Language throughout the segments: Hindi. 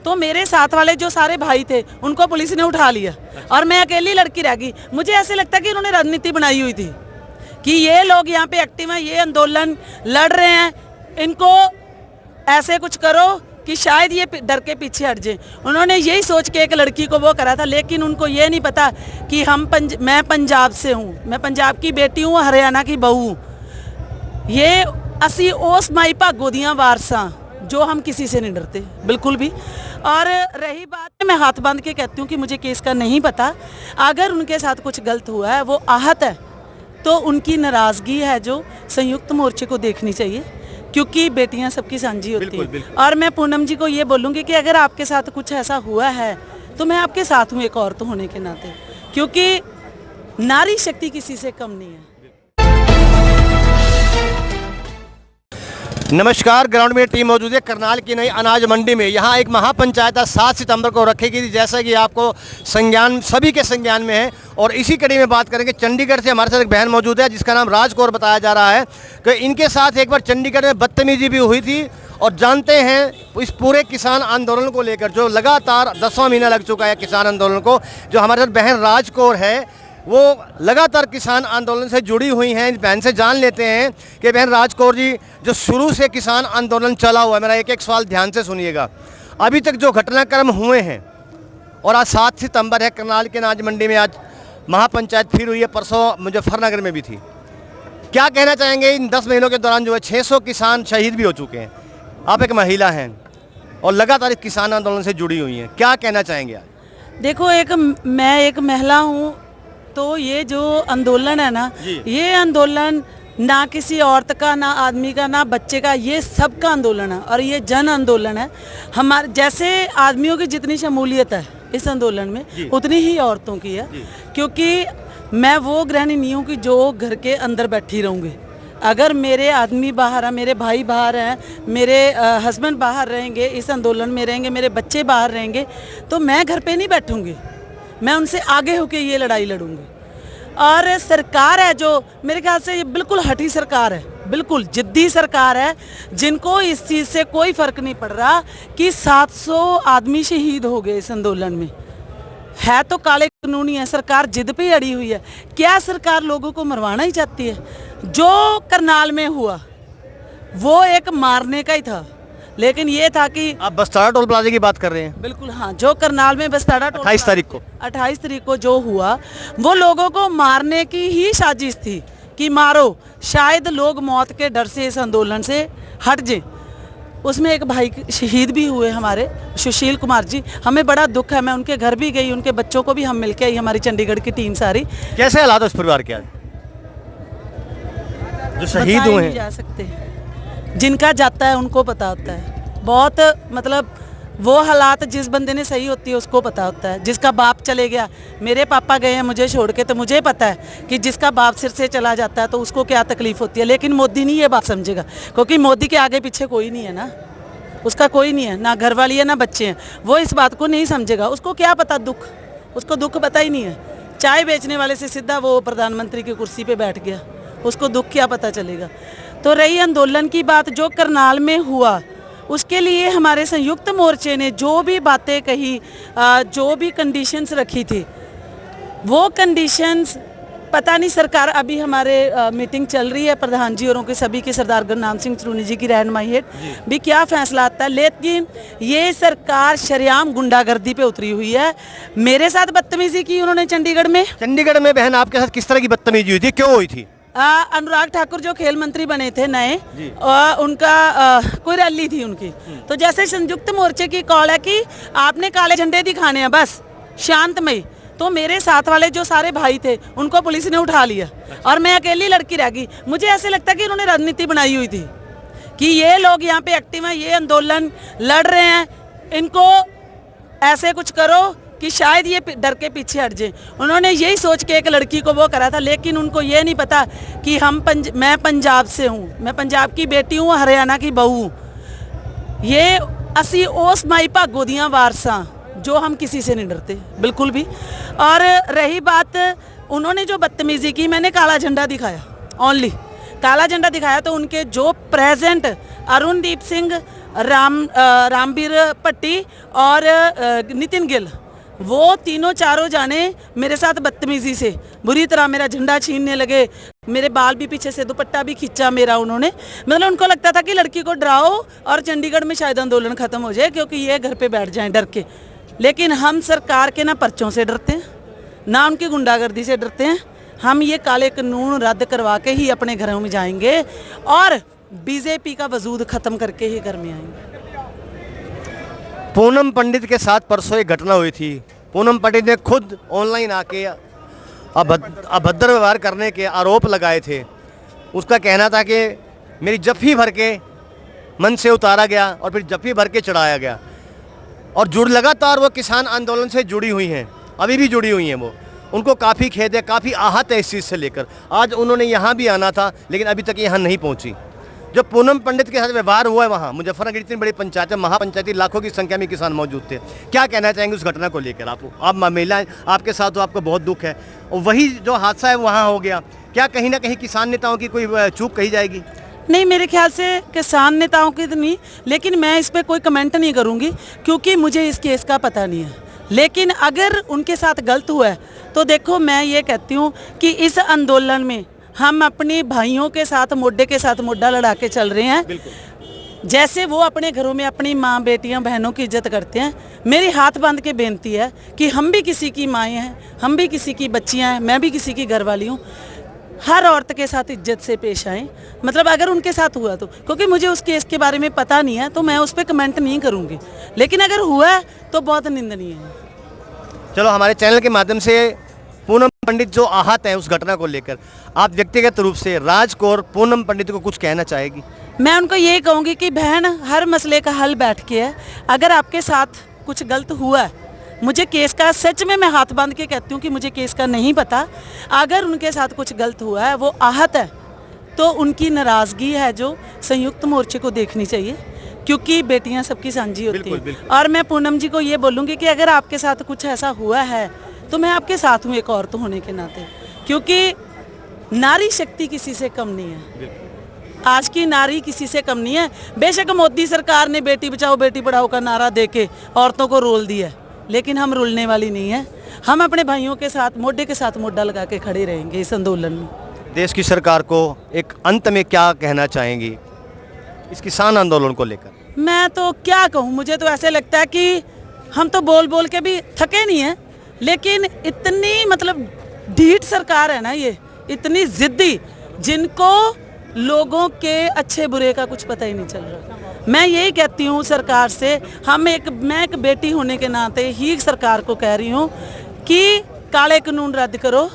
तो मेरे साथ वाले जो सारे भाई थे उनको पुलिस ने उठा लिया और मैं अकेली लड़की रह गई। मुझे ऐसे लगता है कि इन्होंने रणनीति बनाई हुई थी कि ये लोग यहाँ पे एक्टिव हैं, ये आंदोलन लड़ रहे हैं, इनको ऐसे कुछ करो कि शायद ये डर के पीछे हट जाए। उन्होंने यही सोच के एक लड़की को वो करा था, लेकिन उनको ये नहीं पता कि मैं पंजाब से हूँ, मैं पंजाब की बेटी हूँ, हरियाणा की बहू हूँ। ये असी उस माई भागो दियां वारसां जो हम किसी से नहीं डरते बिल्कुल भी। और रही बात, मैं हाथ बांध के कहती हूँ कि मुझे केस का नहीं पता। अगर उनके साथ कुछ गलत हुआ है, वो आहत है, तो उनकी नाराज़गी है जो संयुक्त मोर्चे को देखनी चाहिए, क्योंकि बेटियां सबकी सांझी होती हैं। और मैं पूनम जी को ये बोलूँगी कि अगर आपके साथ कुछ ऐसा हुआ है तो मैं आपके साथ हूँ एक औरत होने के नाते, क्योंकि नारी शक्ति किसी से कम नहीं है। नमस्कार, ग्राउंड में टीम मौजूद है करनाल की नई अनाज मंडी में। यहाँ एक महापंचायत 7 सितंबर को रखेगी, जैसा कि आपको संज्ञान सभी के संज्ञान में है। और इसी कड़ी में बात करेंगे, चंडीगढ़ से हमारे साथ एक बहन मौजूद है जिसका नाम राज कौर बताया जा रहा है कि इनके साथ एक बार चंडीगढ़ में बदतमीजी भी हुई थी। और जानते हैं इस पूरे किसान आंदोलन को लेकर, जो लगातार 10वां महीना लग चुका है किसान आंदोलन को, जो हमारे साथ बहन राज कौर है वो लगातार किसान आंदोलन से जुड़ी हुई हैं। बहन से जान लेते हैं कि बहन राज कौर जी, जो शुरू से किसान आंदोलन चला हुआ है, मेरा एक एक सवाल ध्यान से सुनिएगा, अभी तक जो घटनाक्रम हुए हैं, और आज 7 सितंबर है, करनाल के अनाज मंडी में आज महापंचायत फिर हुई है, परसों मुजफ्फरनगर में भी थी। क्या कहना चाहेंगे? इन 10 महीनों के दौरान जो है 600 किसान शहीद भी हो चुके हैं, आप एक महिला हैं और लगातार इस किसान आंदोलन से जुड़ी हुई हैं, क्या कहना चाहेंगे आज? देखो, मैं एक महिला हूँ, तो ये जो आंदोलन है ना, ये आंदोलन ना किसी औरत का, ना आदमी का, ना बच्चे का, ये सबका आंदोलन है और ये जन आंदोलन है। हमारे जैसे आदमियों की जितनी शमूलियत है इस आंदोलन में, उतनी ही औरतों की है, क्योंकि मैं वो गृहिणी नहीं हूँ कि जो घर के अंदर बैठी रहूँगी। अगर मेरे आदमी बाहर हैं, मेरे भाई बाहर हैं, मेरे हस्बैंड बाहर रहेंगे, इस आंदोलन में रहेंगे, मेरे बच्चे बाहर रहेंगे, तो मैं घर पे नहीं बैठूँगी, मैं उनसे आगे होकर ये लड़ाई लड़ूंगी। और सरकार है जो, मेरे ख्याल से ये बिल्कुल हठी सरकार है, बिल्कुल जिद्दी सरकार है, जिनको इस चीज़ से कोई फ़र्क नहीं पड़ रहा कि 700 आदमी शहीद हो गए इस आंदोलन में। है तो काले कानूनी है, सरकार जिद पे अड़ी हुई है। क्या सरकार लोगों को मरवाना ही चाहती है? जो करनाल में हुआ वो एक मारने का ही था, लेकिन ये था कि आप बस्ताड़ा टोल प्लाजा की बात कर रहे हैं? बिल्कुल हाँ, जो करनाल में बस्ताड़ा 28 तारीख को जो हुआ, वो लोगों को मारने की ही साजिश थी कि मारो, शायद लोग मौत के डर से इस आंदोलन से हट जाए। उसमें एक भाई शहीद भी हुए हमारे, सुशील कुमार जी, हमें बड़ा दुख है। मैं उनके घर भी गई, उनके बच्चों को भी हम मिलके आई, हमारी चंडीगढ़ की टीम सारी। कैसे हालात उस परिवार के आज जो शहीद हुए हैं? जा सकते, जिनका जाता है उनको पता होता है। बहुत मतलब वो हालात जिस बंदे ने सही होती है उसको पता होता है। जिसका बाप चले गया, मेरे पापा गए हैं मुझे छोड़ के, तो मुझे पता है कि जिसका बाप सिर से चला जाता है तो उसको क्या तकलीफ होती है। लेकिन मोदी नहीं ये बात समझेगा, क्योंकि मोदी के आगे पीछे कोई नहीं है ना, उसका कोई नहीं है, ना घरवाली है ना बच्चे हैं। वो इस बात को नहीं समझेगा, उसको क्या पता दुख, उसको दुख पता ही नहीं है। चाय बेचने वाले से सीधा वो प्रधानमंत्री की कुर्सी पर बैठ गया, उसको दुख क्या पता चलेगा। तो रही आंदोलन की बात, जो करनाल में हुआ, उसके लिए हमारे संयुक्त मोर्चे ने जो भी बातें कही, जो भी कंडीशंस रखी थी, वो कंडीशंस पता नहीं सरकार, अभी हमारे मीटिंग चल रही है प्रधान जी औरों के सभी के, सरदार गुरनाम सिंह चरूनी जी की रहनुमाई हेठ भी क्या फैसला आता है। लेकिन ये सरकार शरेआम गुंडागर्दी पे उतरी हुई है। मेरे साथ बदतमीजी की उन्होंने चंडीगढ़ में बहन आपके साथ किस तरह की बदतमीजी हुई थी, क्यों हुई थी? अनुराग ठाकुर जो खेल मंत्री बने थे नए, उनका कोई रैली थी उनकी, तो जैसे संयुक्त मोर्चे की कॉल है कि आपने काले झंडे दिखाने हैं बस शांतमयी, तो मेरे साथ वाले जो सारे भाई थे उनको पुलिस ने उठा लिया और मैं अकेली लड़की रह गई। मुझे ऐसे लगता है कि इन्होंने रणनीति बनाई हुई थी कि ये लोग यहाँ पे एक्टिव हैं, ये आंदोलन लड़ रहे हैं, इनको ऐसे कुछ करो कि शायद ये डर के पीछे हट जाए। उन्होंने यही सोच के एक लड़की को वो करा था, लेकिन उनको ये नहीं पता कि मैं पंजाब से हूँ, मैं पंजाब की बेटी हूँ, हरियाणा की बहू हूँ। ये असी उस माई भागो दियां वारसां जो हम किसी से नहीं डरते बिल्कुल भी। और रही बात, उन्होंने जो बदतमीजी की, मैंने काला झंडा दिखाया, ओनली काला झंडा दिखाया, तो उनके जो प्रेजेंट अरुणदीप सिंह रामबीर पट्टी और नितिन गिल, वो तीनों चारों जाने मेरे साथ बदतमीजी से बुरी तरह मेरा झंडा छीनने लगे, मेरे बाल भी पीछे से दुपट्टा भी खींचा मेरा उन्होंने। मतलब उनको लगता था कि लड़की को डराओ और चंडीगढ़ में शायद आंदोलन खत्म हो जाए क्योंकि ये घर पे बैठ जाएं डर के। लेकिन हम सरकार के ना पर्चों से डरते हैं, ना उनकी गुंडागर्दी से डरते हैं। हम ये काले कानून रद्द करवा के ही अपने घरों में जाएंगे और बीजेपी का वजूद खत्म करके ही घर में आएंगे। पूनम पंडित के साथ परसों एक घटना हुई थी। पूनम पंडित ने खुद ऑनलाइन आके अभद्र व्यवहार करने के आरोप लगाए थे। उसका कहना था कि मेरी जफ्फी भर के मन से उतारा गया और फिर जफ्फी भर के चढ़ाया गया। और लगातार वो किसान आंदोलन से जुड़ी हुई हैं, अभी भी जुड़ी हुई हैं। वो उनको काफ़ी खेद है, काफ़ी आहत है इस चीज़ से लेकर। आज उन्होंने यहाँ भी आना था लेकिन अभी तक यहाँ नहीं पहुँची। जो पूनम पंडित के साथ व्यवहार हुआ है वहाँ मुजफ्फरनगर, इतनी बड़ी पंचायत है, महापंचायती, लाखों की संख्या में किसान मौजूद थे। क्या कहना चाहेंगे उस घटना को लेकर? आप महिलाएं, आपके साथ तो आपको बहुत दुख है, और वही जो हादसा है वहाँ हो गया। क्या कहीं ना कहीं किसान नेताओं की कोई चूक कही जाएगी? नहीं, मेरे ख्याल से किसान नेताओं की तो नहीं, लेकिन मैं इस पर कोई कमेंट नहीं करूँगी क्योंकि मुझे इस केस का पता नहीं है। लेकिन अगर उनके साथ गलत हुआ है तो देखो, मैं ये कहती हूँ कि इस आंदोलन में हम अपने भाइयों के साथ मोढे के साथ मोढा लड़ा के चल रहे हैं। जैसे वो अपने घरों में अपनी माँ, बेटियां, बहनों की इज्जत करते हैं, मेरी हाथ बांध के बेनती है कि हम भी किसी की माएँ हैं, हम भी किसी की बच्चियां हैं, मैं भी किसी की घरवाली हूँ। हर औरत के साथ इज्जत से पेश आएँ। मतलब अगर उनके साथ हुआ तो, क्योंकि मुझे उस केस के बारे में पता नहीं है तो मैं उस पर कमेंट नहीं करूँगी, लेकिन अगर हुआ है तो बहुत निंदनीय है। चलो, हमारे चैनल के माध्यम से पूनम पंडित जो आहत है उस घटना को लेकर, आप व्यक्तिगत रूप से राज कौर पूनम पंडित को कुछ कहना चाहेगी? मैं उनको यही कहूँगी कि बहन, हर मसले का हल बैठ के है। अगर आपके साथ कुछ गलत हुआ है, मुझे केस का, सच में मैं हाथ बांध के कहती हूँ कि मुझे केस का नहीं पता, अगर उनके साथ कुछ गलत हुआ है, वो आहत है, तो उनकी नाराज़गी है जो संयुक्त मोर्चे को देखनी चाहिए, क्योंकि बेटियां सबकी साझी होती हैं। और मैं पूनम जी को ये बोलूँगी कि अगर आपके साथ कुछ ऐसा हुआ है तो मैं आपके साथ हूँ एक औरत होने के नाते, क्योंकि नारी शक्ति किसी से कम नहीं है। आज की नारी किसी से कम नहीं है। बेशक मोदी सरकार ने बेटी बचाओ बेटी पढ़ाओ का नारा देके औरतों को रोल दिया है, लेकिन हम रुलने वाली नहीं है। हम अपने भाइयों के साथ मोढे के साथ मोढा लगा के खड़े रहेंगे इस आंदोलन में। देश की सरकार को एक अंत में क्या कहना चाहेंगी इस किसान आंदोलन को लेकर? मैं तो क्या कहूँ, मुझे तो ऐसे लगता है कि हम तो बोल बोल के भी थके नहीं हैं, लेकिन इतनी मतलब ढीठ सरकार है ना ये, इतनी जिद्दी, जिनको लोगों के अच्छे बुरे का कुछ पता ही नहीं चल रहा। मैं यही कहती हूँ सरकार से, मैं एक बेटी होने के नाते ही सरकार को कह रही हूँ कि काले कानून रद्द करो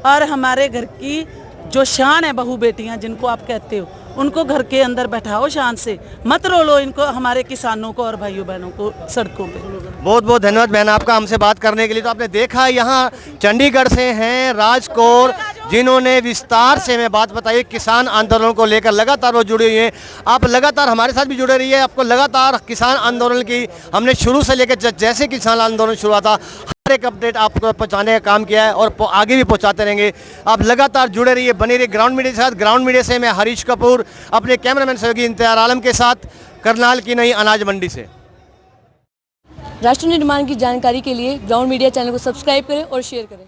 और हमारे घर की जो शान है, बहू बेटियाँ जिनको आप कहते हो, उनको घर के अंदर बैठाओ शान से, मत रोलो इनको, हमारे किसानों को और भाइयों बहनों को सड़कों पे। बहुत बहुत धन्यवाद बहन आपका हमसे बात करने के लिए। तो आपने देखा यहाँ चंडीगढ़ से हैं राज कौर, जिन्होंने विस्तार से हमें बात बताई किसान आंदोलन को लेकर। लगातार वो जुड़ी हुई हैं। आप लगातार हमारे साथ भी जुड़े रहिए, आपको लगातार किसान आंदोलन की हमने शुरू से लेकर जैसे किसान आंदोलन शुरू हुआ था हर एक अपडेट आपको पहुंचाने का काम किया है और आगे भी पहुंचाते रहेंगे। आप लगातार जुड़े रहिए, बने रहिए ग्राउंड मीडिया के साथ। ग्राउंड मीडिया से मैं हरीश कपूर अपने कैमरामैन सहयोगी इम्तियाज आलम के साथ करनाल की नई अनाज मंडी से। राष्ट्र निर्माण की जानकारी के लिए ग्राउंड मीडिया चैनल को सब्सक्राइब करें और शेयर करें।